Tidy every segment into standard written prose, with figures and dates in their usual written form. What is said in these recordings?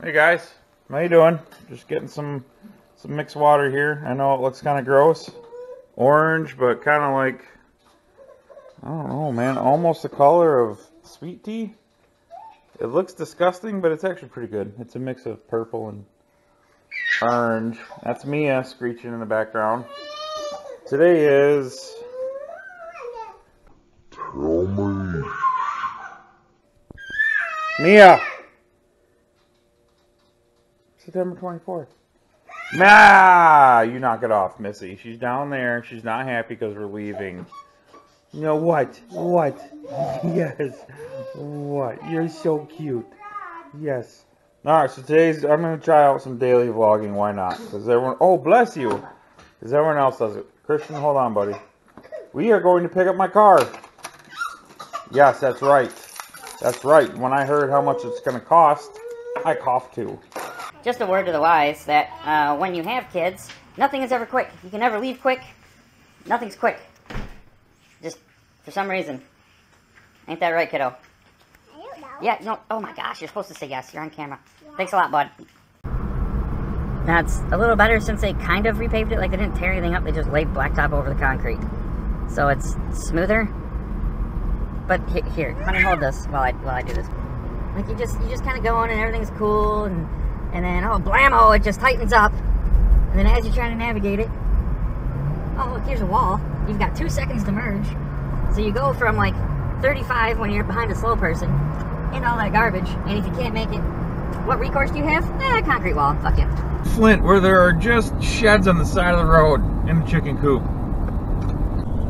Hey guys, how you doing? Just getting some mixed water here. I know it looks kind of gross, orange, but kind of like, I don't know, man, almost the color of sweet tea. It looks disgusting, but it's actually pretty good. It's a mix of purple and orange. That's Mia screeching in the background. Today is... Tell me. Mia! September 24th. Ah, you knock it off, Missy. She's down there. She's not happy because we're leaving. You know what? What? Yes. What? You're so cute. Yes. Alright, so I'm going to try out some daily vlogging. Why not? Because everyone... Oh, bless you. Because everyone else does it. Christian, hold on, buddy. We are going to pick up my car. Yes, that's right. That's right. When I heard how much it's going to cost, I coughed too. Just a word to the wise that when you have kids, nothing is ever quick. You can never leave quick. Nothing's quick. Just for some reason. Ain't that right, kiddo? I don't know. Yeah, no. Oh my gosh, you're supposed to say yes. You're on camera. Thanks a lot, bud. That's a little better since they kind of repaved it. Like, they didn't tear anything up. They just laid blacktop over the concrete. So it's smoother. But here, honey, hold this while I do this. Like, you just kind of go on and everything's cool, and then, oh, blammo, it just tightens up. And then as you're trying to navigate it, oh, look, here's a wall. You've got 2 seconds to merge. So you go from, like, 35 when you're behind a slow person into all that garbage. And if you can't make it, what recourse do you have? Concrete wall. Fuck it. Flint, where there are just sheds on the side of the road in the chicken coop.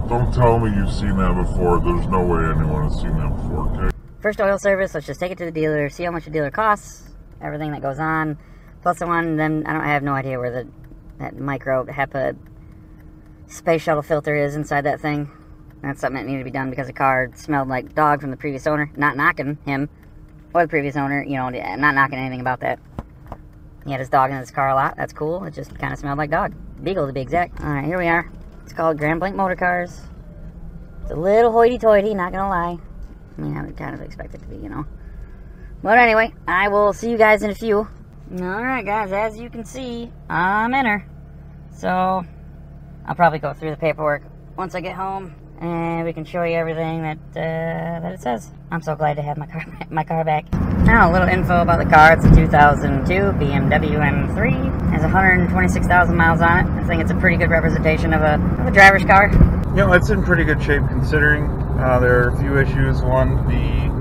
Don't tell me you've seen that before. There's no way anyone has seen that before, okay? First oil service, let's just take it to the dealer, see how much the dealer costs, everything that goes on, plus the one, then I have no idea where that micro HEPA space shuttle filter is inside that thing. That's something that needed to be done because the car smelled like dog from the previous owner. Not knocking him or the previous owner, you know, I'm not knocking anything about that. He had his dog in his car a lot, that's cool, it just kind of smelled like dog. Beagle to be exact. Alright, here we are. It's called Grand Blank Motor Cars. It's a little hoity-toity, not gonna lie. I mean, I would kind of expect it to be, you know. But anyway, I will see you guys in a few. Alright guys, as you can see, I'm in her. So, I'll probably go through the paperwork once I get home, and we can show you everything that it says. I'm so glad to have my car back. Now, a little info about the car. It's a 2002 BMW M3. It has 126,000 miles on it. I think it's a pretty good representation of a driver's car. You know, it's in pretty good shape considering there are a few issues. One, the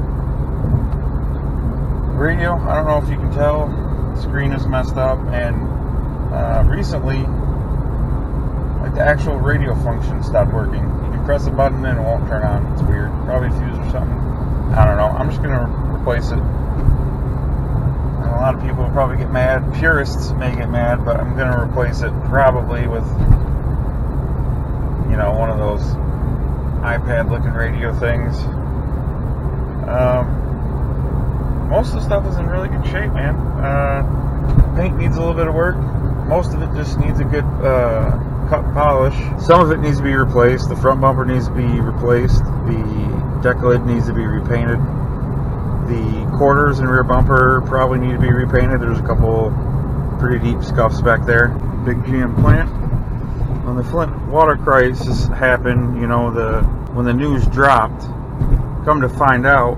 radio, I don't know if you can tell, the screen is messed up, and recently, like, the actual radio function stopped working. You can press a button and it won't turn on. It's weird. Probably a fuse or something. I don't know. I'm just going to replace it. And a lot of people will probably get mad. Purists may get mad, but I'm going to replace it probably with, you know, one of those iPad-looking radio things. Most of the stuff is in really good shape, man. Paint needs a little bit of work. Most of it just needs a good cut polish. Some of it needs to be replaced. The front bumper needs to be replaced. The deck lid needs to be repainted. The quarters and rear bumper probably need to be repainted. There's a couple pretty deep scuffs back there. Big GM plant. When the Flint water crisis happened, you know, when the news dropped, come to find out,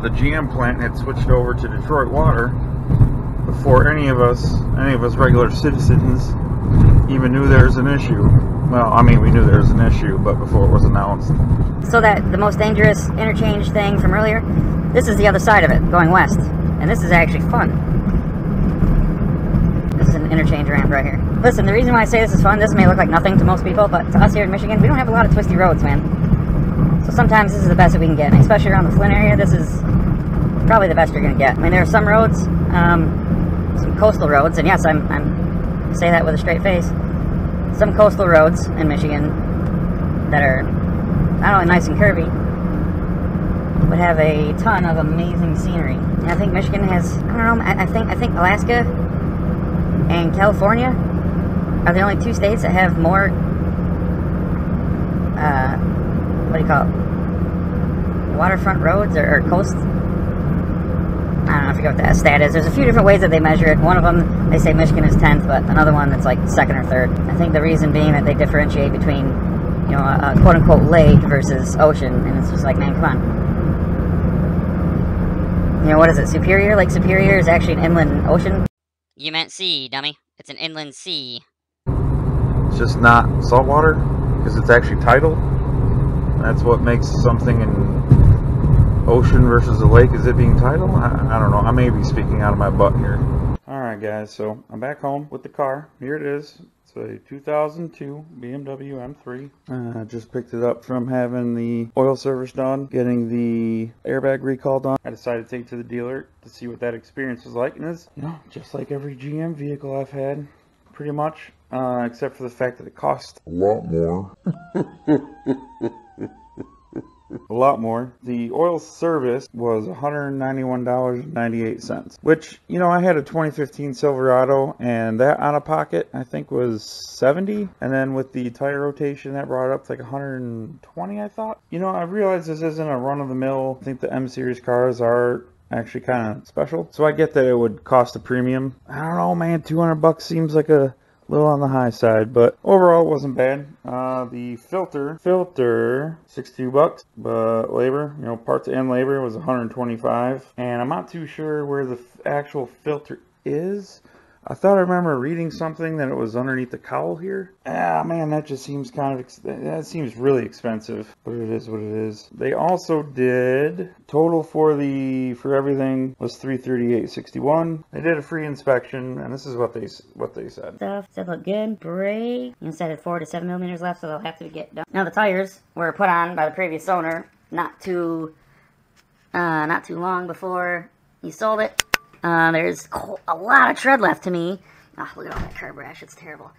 the GM plant had switched over to Detroit Water before any of us regular citizens even knew there was an issue. Well, I mean, we knew there was an issue, but before it was announced. So that the most dangerous interchange thing from earlier, this is the other side of it, going west. And this is actually fun. This is an interchange ramp right here. Listen, the reason why I say this is fun, this may look like nothing to most people, but to us here in Michigan, we don't have a lot of twisty roads, man. So sometimes this is the best that we can get, and especially around the Flint area, this is probably the best you're going to get. I mean, there are some roads, some coastal roads, and yes, I'm say that with a straight face. Some coastal roads in Michigan that are not only nice and curvy, but have a ton of amazing scenery. And I think Michigan has, I don't know, I think Alaska and California are the only two states that have more, what do you call it, waterfront roads or coast, I don't I forget what that stat is. There's a few different ways that they measure it. One of them, they say Michigan is 10th, but another one that's like 2nd or 3rd. I think the reason being that they differentiate between, you know, a quote-unquote lake versus ocean, and it's just like, man, come on. You know, what is it? Superior? Lake Superior is actually an inland ocean? You meant sea, dummy. It's an inland sea. It's just not saltwater because it's actually tidal. That's what makes something an ocean versus a lake, is it being tidal? I don't know. I may be speaking out of my butt here. Alright guys, so I'm back home with the car. Here it is. It's a 2002 BMW M3. Just picked it up from having the oil service done, getting the airbag recall done. I decided to take it to the dealer to see what that experience was like. And it's, you know, just like every GM vehicle I've had, pretty much. Except for the fact that it cost A lot more. a lot more. The oil service was $191.98, which, you know, I had a 2015 Silverado, and that out of pocket I think was $70, and then with the tire rotation that brought it up to like $120, I thought. You know, I realized this isn't a run-of-the-mill. I think the M series cars are actually kind of special, so I get that it would cost a premium. I don't know, man, 200 bucks seems like a little on the high side, but overall it wasn't bad. The filter, 62 bucks, but labor, you know, parts and labor was 125, and I'm not too sure where the actual filter is. I thought I remember reading something that it was underneath the cowl here. Ah, man, that just seems kind of, that seems really expensive, but it is what it is. They also did, total for everything was $338.61. They did a free inspection, and this is what they said. Stuff said look good. Brake inside had 4 to 7 millimeters left, so they'll have to get done. Now the tires were put on by the previous owner not too long before he sold it. There's a lot of tread left to me. Oh, look at all that curb rash. It's terrible.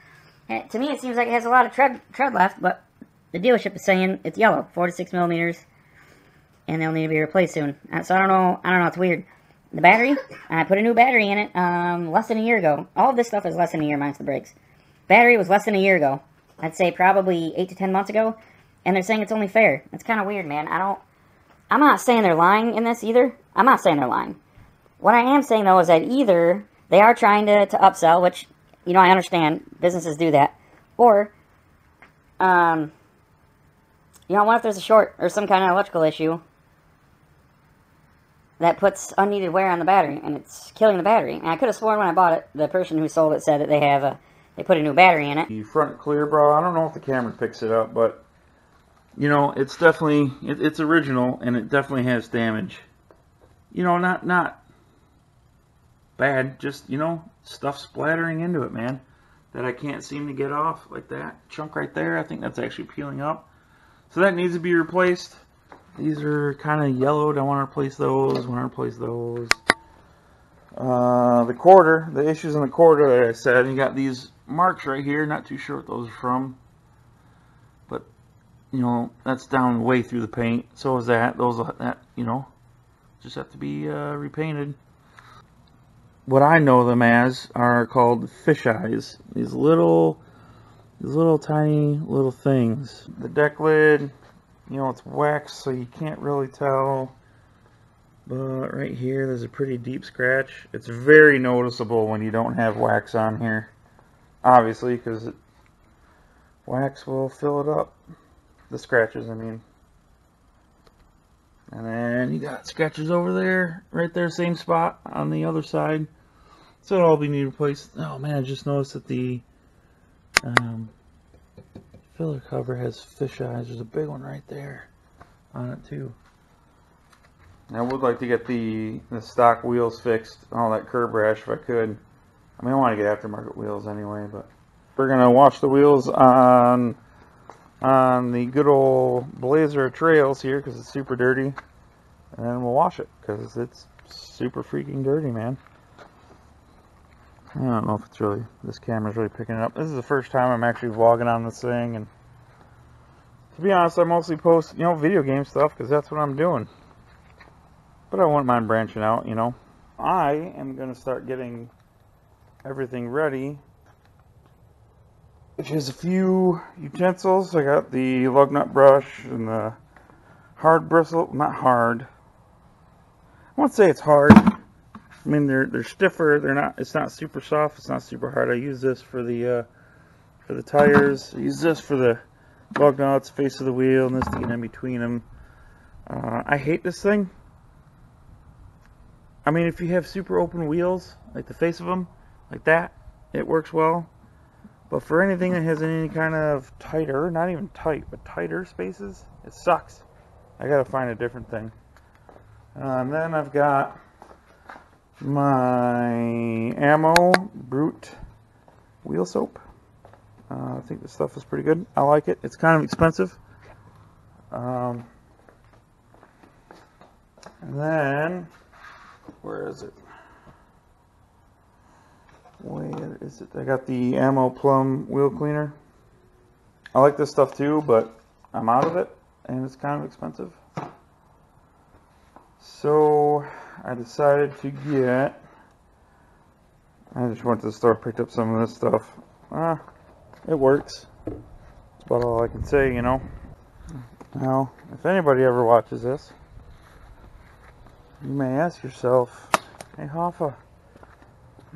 And to me, it seems like it has a lot of tread left, but the dealership is saying it's yellow, 4 to 6 millimeters, and they'll need to be replaced soon. So I don't know. It's weird. The battery, I put a new battery in it less than a year ago. All of this stuff is less than a year, minus the brakes. Battery was less than a year ago. I'd say probably 8 to 10 months ago, and they're saying it's only fair. It's kind of weird, man. I'm not saying they're lying in this either. I'm not saying they're lying. What I am saying, though, is that either they are trying to upsell, which, you know, I understand. Businesses do that. Or, you know, what if there's a short or some kind of electrical issue that puts unneeded wear on the battery, and it's killing the battery. And I could have sworn when I bought it, the person who sold it said that they put a new battery in it. The front clear, bro, I don't know if the camera picks it up, but, you know, it's definitely, it's original, and it definitely has damage. You know, not bad, just, you know, stuff splattering into it, man, that I can't seem to get off. Like that chunk right there, I think that's actually peeling up, so that needs to be replaced. These are kind of yellowed. I want to replace those. The quarter, the issues in the quarter that I said, you got these marks right here, not too sure what those are from, but, you know, that's down way through the paint. So is that. That, you know, just have to be repainted. What I know them as are called fish eyes. These little tiny little things. The deck lid, you know, it's wax, so you can't really tell. But right here, there's a pretty deep scratch. It's very noticeable when you don't have wax on here, obviously, because wax will fill it up. The scratches, I mean. And then you got scratches over there, right there, same spot on the other side. So it'll all be need replaced. Oh man, I just noticed that the filler cover has fish eyes. There's a big one right there on it too. I would like to get the stock wheels fixed, all that curb rash if I could. I mean, I want to get aftermarket wheels anyway, but we're gonna wash the wheels on the good old Blazer Trails here because it's super dirty, and then we'll wash it because it's super freaking dirty, man. I don't know if it's really, this camera's really picking it up. This is the first time I'm actually vlogging on this thing, and to be honest, I mostly post, you know, video game stuff because that's what I'm doing. But I wouldn't mind branching out, you know. I am going to start getting everything ready, which is a few utensils. I got the lug nut brush and the hard bristle, not hard. I won't say it's hard. I mean, they're stiffer. They're not. It's not super soft. It's not super hard. I use this for the tires. I use this for the lug nuts, face of the wheel, and this to get in between them. I hate this thing. I mean, if you have super open wheels, like the face of them, like that, it works well. But for anything that has any kind of tighter, not even tight, but tighter spaces, it sucks. I gotta find a different thing. And then I've got my Ammo Brute wheel soap. I think this stuff is pretty good. I like it. It's kind of expensive. And then, where is it? Where is it? I got the Ammo Plum wheel cleaner. I like this stuff too, but I'm out of it, and it's kind of expensive. So I decided to get, I just went to the store, picked up some of this stuff. It works. That's about all I can say, you know. Now, if anybody ever watches this, you may ask yourself, hey Hoffa,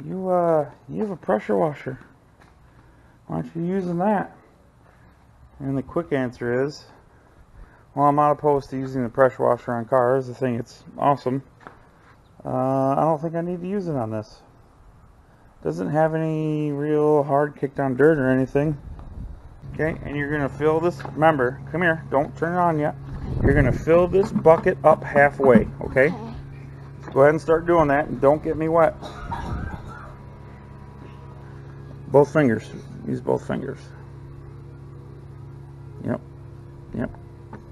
you have a pressure washer. Why aren't you using that? And the quick answer is, well, I'm not opposed to using the pressure washer on cars. I think it's awesome. I don't think I need to use it on this. Doesn't have any real hard kicked on dirt or anything. Okay, and you're gonna fill this, remember, come here, don't turn it on yet. You're gonna fill this bucket up halfway, okay? Go ahead and start doing that, and don't get me wet. Both fingers, use both fingers. Yep, yep.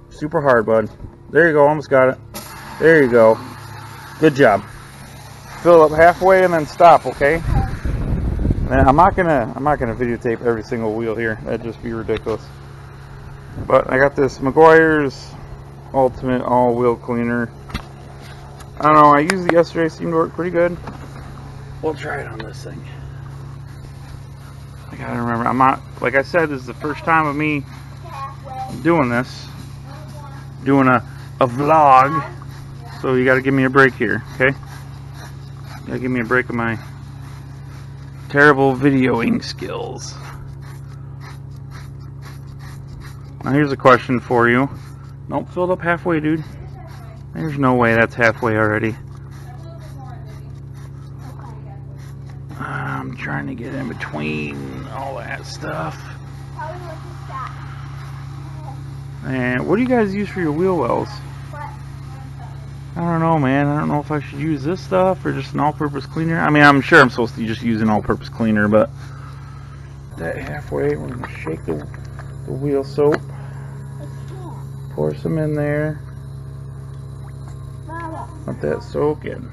Super hard, bud. There you go, almost got it. There you go. Good job. Fill it up halfway and then stop, okay? And I'm not gonna videotape every single wheel here. That'd just be ridiculous. But I got this Meguiar's Ultimate All Wheel Cleaner. I don't know, I used it yesterday, seemed to work pretty good. We'll try it on this thing. I gotta remember, I'm not, like I said, this is the first time of me doing this. Doing a vlog. So you gotta give me a break here, okay? You gotta give me a break of my terrible videoing skills. Now here's a question for you. Nope, filled up halfway, dude. There's no way that's halfway already. I'm trying to get in between all that stuff. And what do you guys use for your wheel wells? I don't know, man. I don't know if I should use this stuff or just an all-purpose cleaner. I mean, I'm sure I'm supposed to just use an all-purpose cleaner, but that halfway, we're gonna shake the wheel soap. Pour some in there. Let that soak in.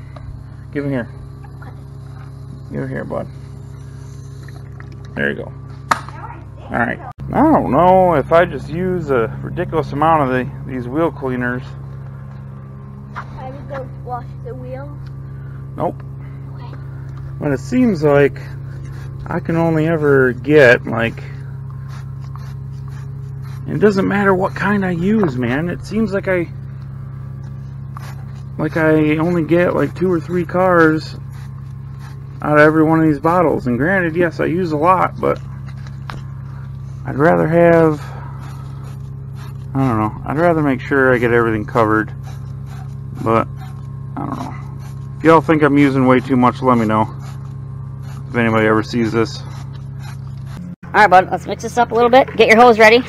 Give it here. Give it here, bud. There you go. Alright. I don't know if I just use a ridiculous amount of these wheel cleaners. I would go wash the wheels. Nope. Okay. But it seems like I can only ever get like, it doesn't matter what kind I use, man. It seems like I only get like 2 or 3 cars out of every one of these bottles. And granted, yes, I use a lot, but I'd rather have, I don't know, I'd rather make sure I get everything covered. But I don't know. If y'all think I'm using way too much, let me know. If anybody ever sees this. Alright, bud, let's mix this up a little bit. Get your hose ready.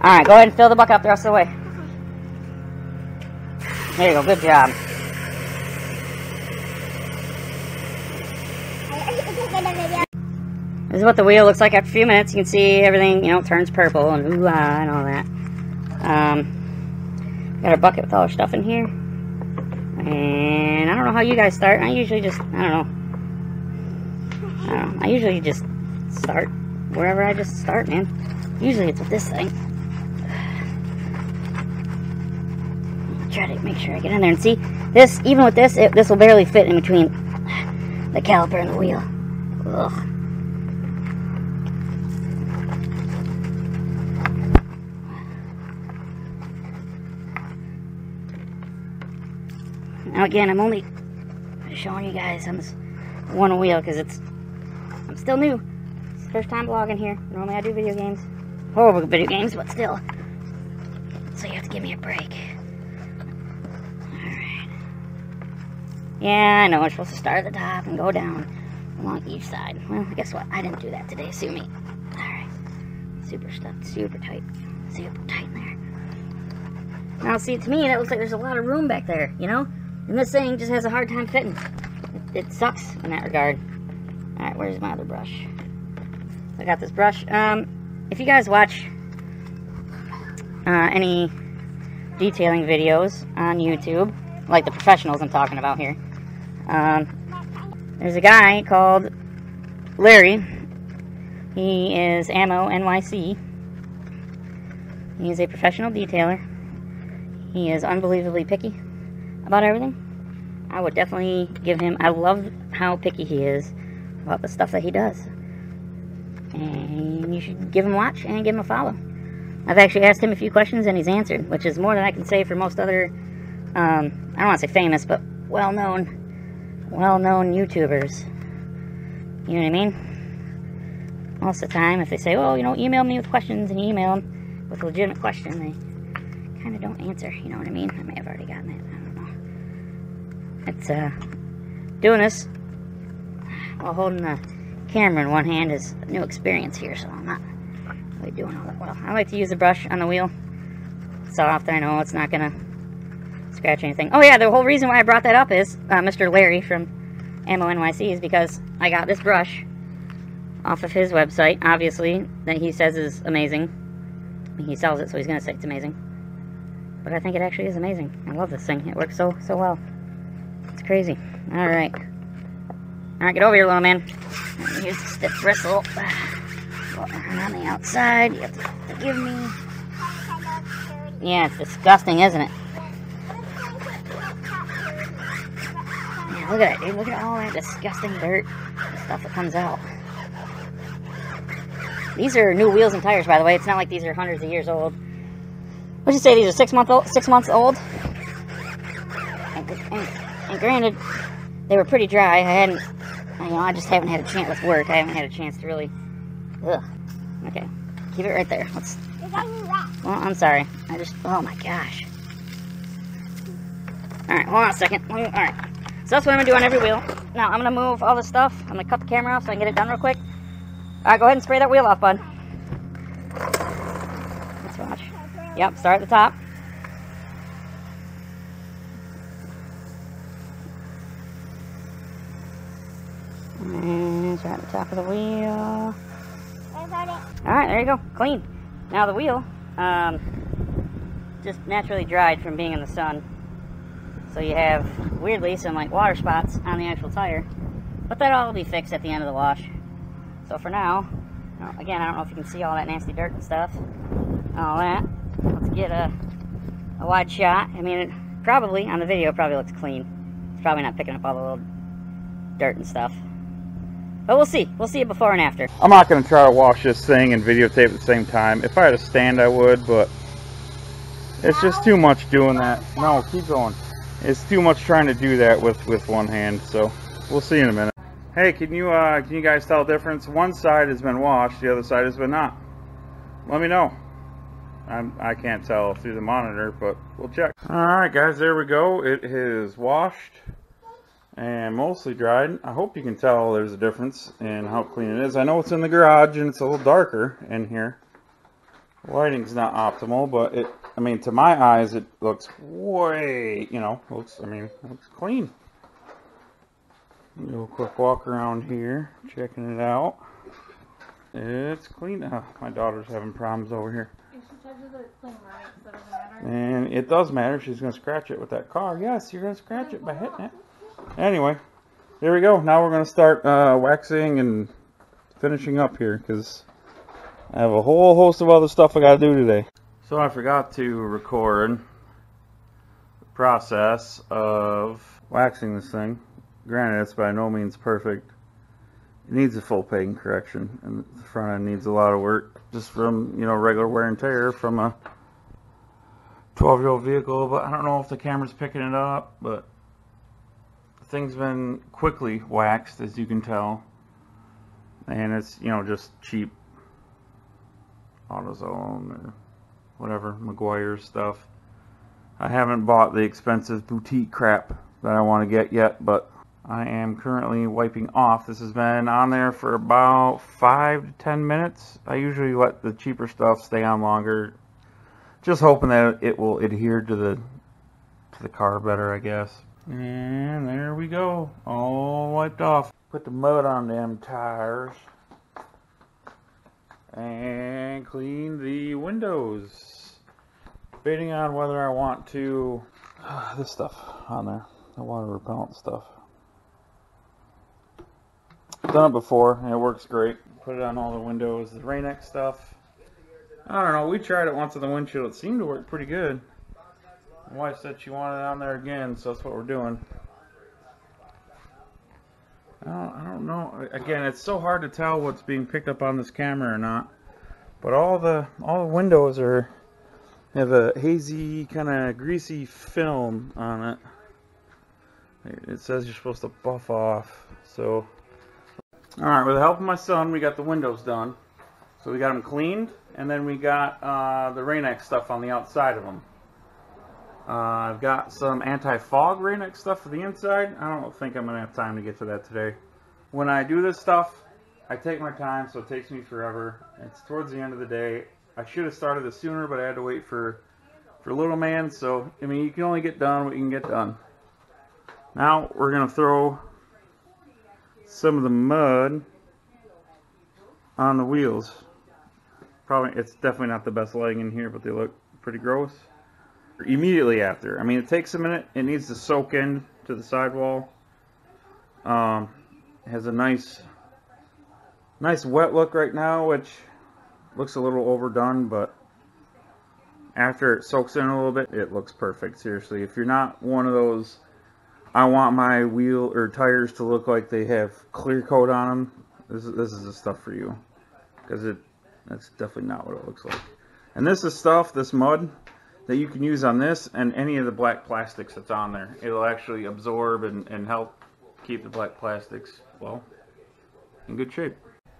Alright, go ahead and fill the bucket up the rest of the way. There you go, good job. This is what the wheel looks like after a few minutes. You can see everything, you know, turns purple and ooh ah and all that. Got our bucket with all our stuff in here. And I don't know how you guys start. I usually just, I don't know. I usually just start wherever I just start, man. Usually it's with this thing. Try to make sure I get in there and see this. Even with this, this will barely fit in between the caliper and the wheel. Ugh. Now again, I'm only showing you guys on this one wheel because I'm still new. It's the first time vlogging here. Normally I do video games. Horrible video games, but still. So you have to give me a break. Alright. Yeah, I know, we're supposed to start at the top and go down along each side. Well, guess what? I didn't do that today. Sue me. Alright. Super stuffed. Super tight. Super tight in there. Now, see, to me, that looks like there's a lot of room back there, you know? And this thing just has a hard time fitting. It sucks in that regard. Alright, where's my other brush? So I got this brush. If you guys watch any detailing videos on YouTube, like the professionals I'm talking about here, there's a guy called Larry. He is Ammo NYC. He is a professional detailer. He is unbelievably picky about everything. I would definitely give him, I love how picky he is about the stuff that he does. And you should give him a watch and give him a follow. I've actually asked him a few questions and he's answered, which is more than I can say for most other, I don't want to say famous, but well-known YouTubers. You know what I mean? Most of the time, if they say, oh, you know, email me with questions, and you email them with a legitimate question, they kind of don't answer, you know what I mean? I may have already gotten it, I don't know. It's, doing this while holding the camera in one hand is a new experience here, so I'm not really doing all that well. I like to use the brush on the wheel. Soft, I know it's not gonna scratch anything. Oh yeah, the whole reason why I brought that up is Mr. Larry from Ammo NYC is because I got this brush off of his website, obviously, that he says is amazing. He sells it, so he's gonna say it's amazing. But I think it actually is amazing. I love this thing. It works so well. It's crazy. Alright. Alright, get over here, little man. Here's the stiff bristle. And on the outside, you have to forgive me. Yeah, it's disgusting, isn't it? Yeah, look at it, dude. Look at all that disgusting dirt and stuff that comes out. These are new wheels and tires, by the way. It's not like these are hundreds of years old. What'd you say? These are 6 months old? And granted, they were pretty dry. I just haven't had a chance with work. I haven't had a chance to really. Ugh. Okay, keep it right there. Well, I'm sorry. Oh my gosh. All right, hold on a second. All right. So that's what I'm gonna do on every wheel. Now I'm gonna move all this stuff. I'm gonna cut the camera off so I can get it done real quick. All right, go ahead and spray that wheel off, bud. Let's watch. Yep, start at the top. And start at the top of the wheel. Alright, there you go. Clean. Now the wheel, just naturally dried from being in the sun. So you have, weirdly, some like water spots on the actual tire. But that'll all be fixed at the end of the wash. So for now, again, I don't know if you can see all that nasty dirt and stuff. All that. Let's get a wide shot. I mean, it probably, on the video, probably looks clean. It's probably not picking up all the little dirt and stuff. But we'll see. We'll see it before and after. I'm not going to try to wash this thing and videotape at the same time. If I had a stand, I would, but it's just too much doing that. No, keep going. It's too much trying to do that with one hand, so we'll see in a minute. Hey, can you guys tell the difference? One side has been washed, the other side has been not. Let me know. I can't tell through the monitor, but we'll check. Alright guys, there we go. It is washed and mostly dried. I hope you can tell there's a difference in how clean it is. I know it's in the garage and it's a little darker in here. Lighting's not optimal, but I mean, to my eyes, it looks way, looks clean. Do a quick walk around here, checking it out. It's clean. Oh, my daughter's having problems over here. And it does matter. She's going to scratch it with that car. Yes, you're going to scratch it by hitting it. Anyway, there we go. Now we're going to start waxing and finishing up here because I have a whole host of other stuff I got to do today. So I forgot to record the process of waxing this thing. Granted, it's by no means perfect. It needs a full paint correction, and the front end needs a lot of work just from, regular wear and tear from a 12-year-old vehicle. But I don't know if the camera's picking it up, but thing's been quickly waxed, as you can tell. And it's, you know, just cheap AutoZone or whatever, Meguiar's stuff. I haven't bought the expensive boutique crap that I want to get yet, but I am currently wiping off. This has been on there for about 5 to 10 minutes. I usually let the cheaper stuff stay on longer, just hoping that it will adhere to the car better, I guess. And there we go, all wiped off. Put the mud on them tires and clean the windows. Debating on whether I want to this stuff on there, the water repellent stuff. Done it before and it works great. Put it on all the windows. The Rain-X stuff, I don't know, we tried it once on the windshield. It seemed to work pretty good. My wife said she wanted it on there again, so that's what we're doing. I don't know. Again, it's so hard to tell what's being picked up on this camera or not. But all the windows have a hazy, kind of greasy film on it. It says you're supposed to buff off. So, alright, with the help of my son, we got the windows done. So we got them cleaned, and then we got the Rain-X stuff on the outside of them. I've got some anti-fog Rain-X stuff for the inside. I don't think I'm going to have time to get to that today. When I do this stuff, I take my time, so it takes me forever. It's towards the end of the day. I should have started this sooner, but I had to wait for little man, so I mean, you can only get done what you can get done. Now we're gonna throw some of the mud on the wheels. Probably, it's definitely not the best lighting in here, but they look pretty gross. Immediately after, I mean, it takes a minute. It needs to soak in to the sidewall. It has a nice wet look right now, which looks a little overdone, but after it soaks in a little bit, it looks perfect. Seriously, if you're not one of those, I want my wheel or tires to look like they have clear coat on them, this is the stuff for you, because that's definitely not what it looks like. And this is stuff, this mud, that you can use on this and any of the black plastics that's on there. It'll actually absorb and help keep the black plastics, well, in good shape.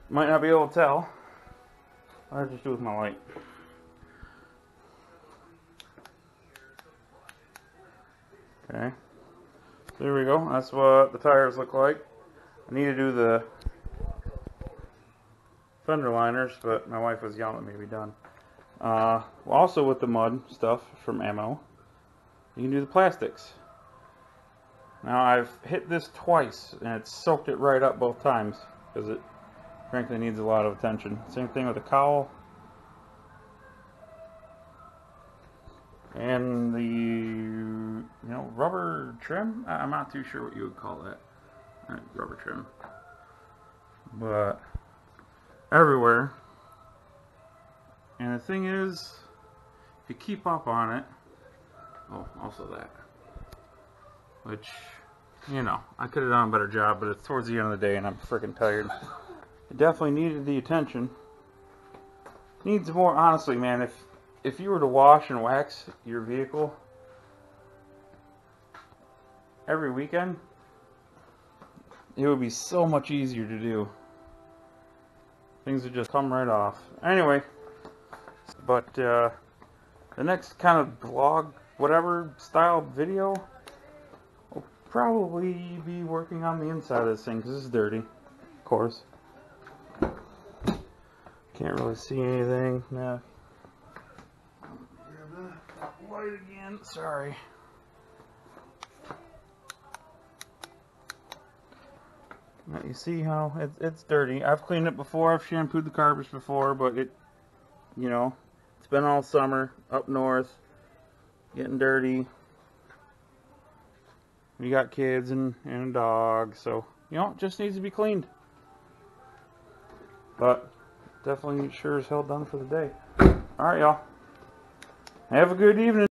Might not be able to tell. What did I just do with my light? Okay, there we go. That's what the tires look like. I need to do the fender liners, but my wife was yelling at me to be done. Also with the mud stuff from ammo, you can do the plastics. Now I've hit this twice and it's soaked it right up both times because it frankly needs a lot of attention. Same thing with the cowl and the rubber trim. I'm not too sure what you would call that. Rubber trim, but everywhere. And the thing is, if you keep up on it, oh, also that, which, I could have done a better job, but it's towards the end of the day and I'm freaking tired. It definitely needed the attention. Needs more, honestly, man, if you were to wash and wax your vehicle every weekend, it would be so much easier to do. Things would just come right off. Anyway, but the next kind of vlog, whatever style video, will probably be working on the inside of this thing because it's dirty, of course. Can't really see anything. Nah. Grab that light again. Sorry. Now you see how it's dirty. I've cleaned it before. I've shampooed the carpets before, but it's been all summer up north, getting dirty. We got kids and a dog, so it just needs to be cleaned. But definitely sure as hell done for the day. All right, y'all. Have a good evening.